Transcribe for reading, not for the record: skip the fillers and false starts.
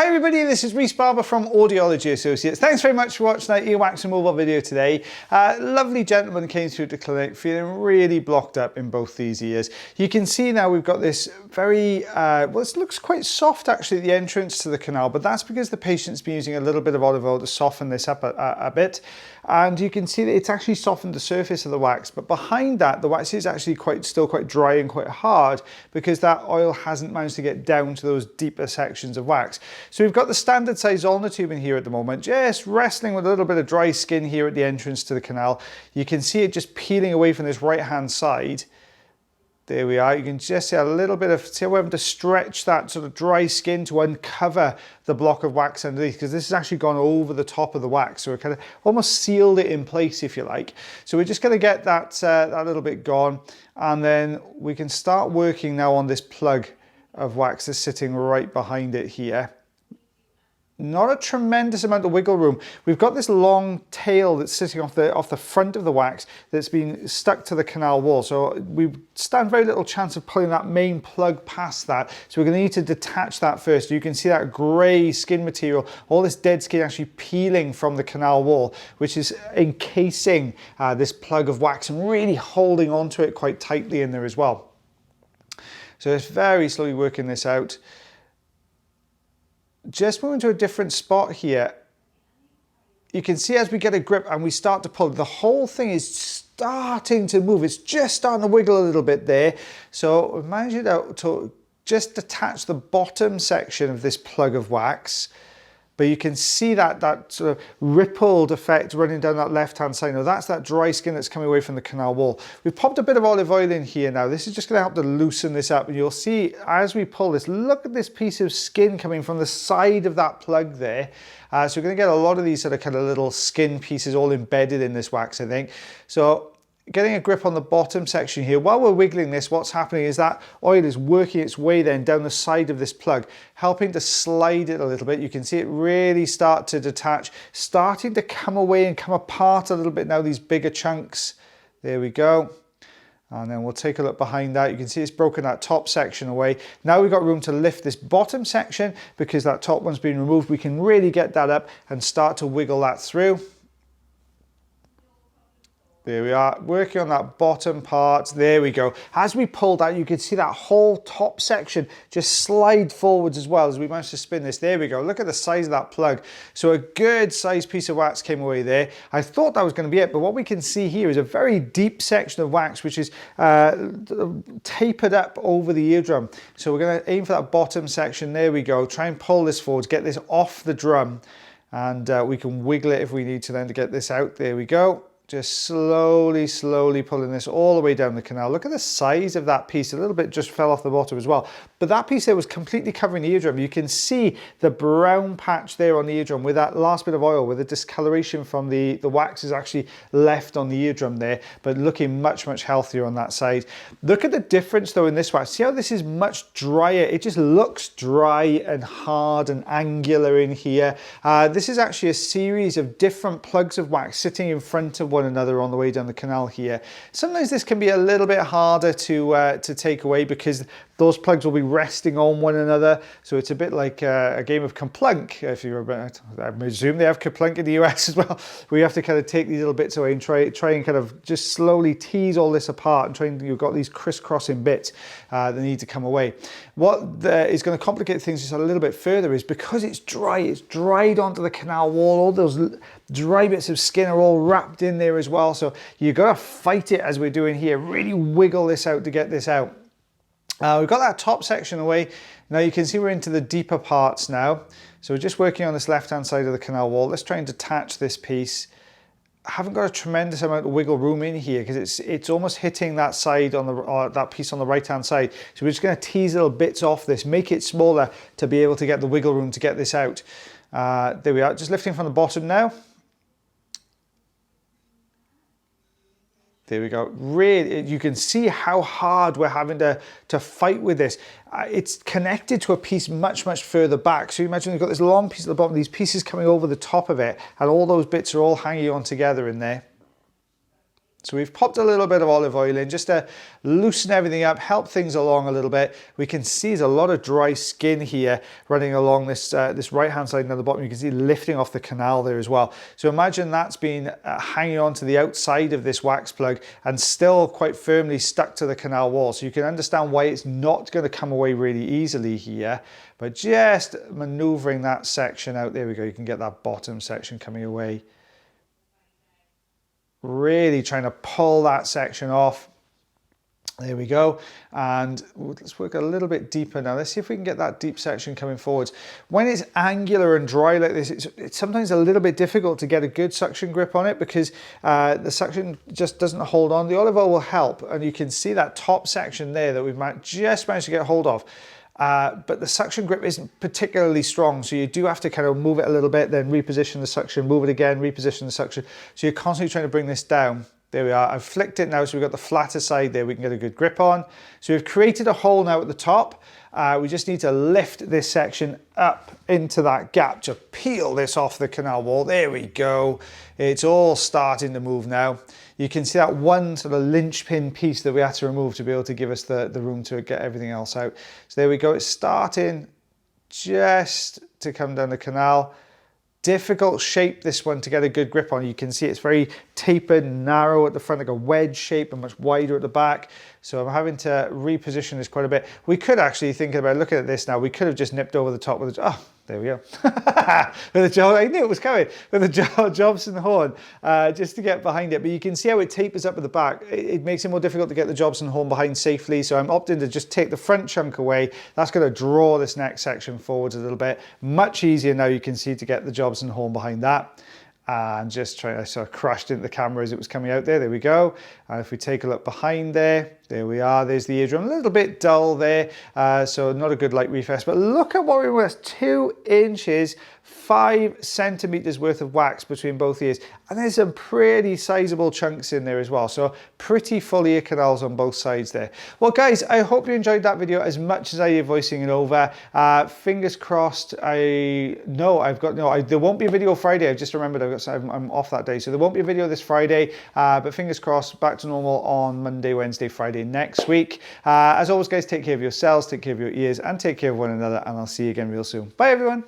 Hi everybody, this is Rhys Barber from Audiology Associates. Thanks very much for watching that earwax removal video today. Lovely gentleman came through the clinic feeling really blocked up in both these ears. You can see now we've got this very, well, it looks quite soft actually at the entrance to the canal, but that's because the patient's been using a little bit of olive oil to soften this up a bit. And you can see that it's actually softened the surface of the wax, but behind that, the wax is actually still quite dry and quite hard because that oil hasn't managed to get down to those deeper sections of wax. So we've got the standard size ulnar tube in here at the moment, just wrestling with a little bit of dry skin here at the entrance to the canal. You can see it just peeling away from this right-hand side. There we are. You can just see a little bit of, see how we're having to stretch that sort of dry skin to uncover the block of wax underneath, because this has actually gone over the top of the wax. So it kind of almost sealed it in place, if you like. So we're just going to get that, that little bit gone. And then we can start working now on this plug of wax that's sitting right behind it here. Not a tremendous amount of wiggle room. We've got this long tail that's sitting off the front of the wax that's been stuck to the canal wall. So we stand very little chance of pulling that main plug past that. So we're going to need to detach that first. You can see that grey skin material, all this dead skin actually peeling from the canal wall, which is encasing this plug of wax and really holding onto it quite tightly in there as well. So it's very slowly working this out. Just moving to a different spot here, you can see as we get a grip and we start to pull, the whole thing is starting to move. It's just starting to wiggle a little bit there. So we've managed to just detach the bottom section of this plug of wax. But you can see that sort of rippled effect running down that left-hand side. Now that's that dry skin that's coming away from the canal wall. We've popped a bit of olive oil in here now. This is just going to help to loosen this up. And you'll see as we pull this, look at this piece of skin coming from the side of that plug there. So we're going to get a lot of these sort of kind of little skin pieces all embedded in this wax, I think. So getting a grip on the bottom section here. While we're wiggling this, what's happening is that oil is working its way then down the side of this plug, helping to slide it a little bit. You can see it really start to detach, starting to come away and come apart a little bit now, these bigger chunks. There we go. And then we'll take a look behind that. You can see it's broken that top section away. Now we've got room to lift this bottom section because that top one's been removed. We can really get that up and start to wiggle that through. There we are, working on that bottom part. There we go. As we pulled out, you can see that whole top section just slide forwards as well as we managed to spin this. There we go. Look at the size of that plug. So a good sized piece of wax came away there. I thought that was going to be it, but what we can see here is a very deep section of wax, which is tapered up over the eardrum. So we're going to aim for that bottom section. There we go. Try and pull this forwards, get this off the drum, and we can wiggle it if we need to then to get this out. There we go. Just slowly pulling this all the way down the canal. Look at the size of that piece. A little bit just fell off the bottom as well. But that piece there was completely covering the eardrum. You can see the brown patch there on the eardrum with that last bit of oil, where the discoloration from the wax is actually left on the eardrum there, but looking much healthier on that side. Look at the difference though in this wax. See how this is much drier? It just looks dry and hard and angular in here. This is actually a series of different plugs of wax sitting in front of one another on the way down the canal here. Sometimes this can be a little bit harder to take away because those plugs will be resting on one another. So it's a bit like a game of Kaplunk. If you remember, I presume they have Kaplunk in the US as well. We have to kind of take these little bits away and try and kind of just slowly tease all this apart and try and you've got these crisscrossing bits that need to come away. What is going to complicate things just a little bit further is because it's dry, it's dried onto the canal wall. All those dry bits of skin are all wrapped in there as well. So you've got to fight it as we're doing here. Really wiggle this out to get this out. We've got that top section away. Now you can see we're into the deeper parts now. So we're just working on this left-hand side of the canal wall. Let's try and detach this piece. I haven't got a tremendous amount of wiggle room in here because it's almost hitting that side on the that piece on the right-hand side. So we're just going to tease little bits off this, make it smaller to be able to get the wiggle room to get this out. There we are, just lifting from the bottom now. There we go. Really, you can see how hard we're having to fight with this. It's connected to a piece much further back. So you imagine you've got this long piece at the bottom, these pieces coming over the top of it, and all those bits are all hanging on together in there. So we've popped a little bit of olive oil in just to loosen everything up, help things along a little bit. We can see there's a lot of dry skin here running along this this right-hand side and at the bottom. You can see lifting off the canal there as well. So imagine that's been hanging on to the outside of this wax plug and still quite firmly stuck to the canal wall. So you can understand why it's not going to come away really easily here. But just maneuvering that section out, there we go. You can get that bottom section coming away. Really trying to pull that section off. There we go. And let's work a little bit deeper now. Let's see if we can get that deep section coming forwards. When it's angular and dry like this, it's sometimes a little bit difficult to get a good suction grip on it because the suction just doesn't hold on. The olive oil will help. And you can see that top section there that we've just managed to get hold of. But the suction grip isn't particularly strong, so you do have to kind of move it a little bit, then reposition the suction, move it again, reposition the suction. So you're constantly trying to bring this down. There we are. I've flicked it now, so we've got the flatter side there we can get a good grip on. So we've created a hole now at the top. We just need to lift this section up into that gap to peel this off the canal wall. There we go. It's all starting to move now. You can see that one sort of linchpin piece that we had to remove to be able to give us the room to get everything else out. So there we go. It's starting just to come down the canal. Difficult shape, this one, to get a good grip on. You can see it's very tapered and narrow at the front, like a wedge shape, and much wider at the back. So I'm having to reposition this quite a bit. We could actually, think about looking at this now, we could have just nipped over the top with the, oh, there we go. With the job, I knew it was coming. With the Jobson horn, just to get behind it. But you can see how it tapers up at the back. It makes it more difficult to get the Jobson horn behind safely. So I'm opting to just take the front chunk away. That's going to draw this next section forwards a little bit. Much easier now, you can see, to get the Jobson horn behind that. And just trying, I sort of crashed into the camera as it was coming out there. There we go. And if we take a look behind there, there we are. There's the eardrum. A little bit dull there, so not a good light refresh. But look at what we were, 2 inches, 5 centimeters worth of wax between both ears. And there's some pretty sizable chunks in there as well. So pretty full ear canals on both sides there. Well, guys, I hope you enjoyed that video as much as I did voicing it over. Fingers crossed. There won't be a video Friday. I've just remembered I'm off that day. So there won't be a video this Friday, but fingers crossed, back to normal on Monday, Wednesday, Friday next week. As always, guys, take care of yourselves, take care of your ears, and take care of one another. And I'll see you again real soon. Bye, everyone.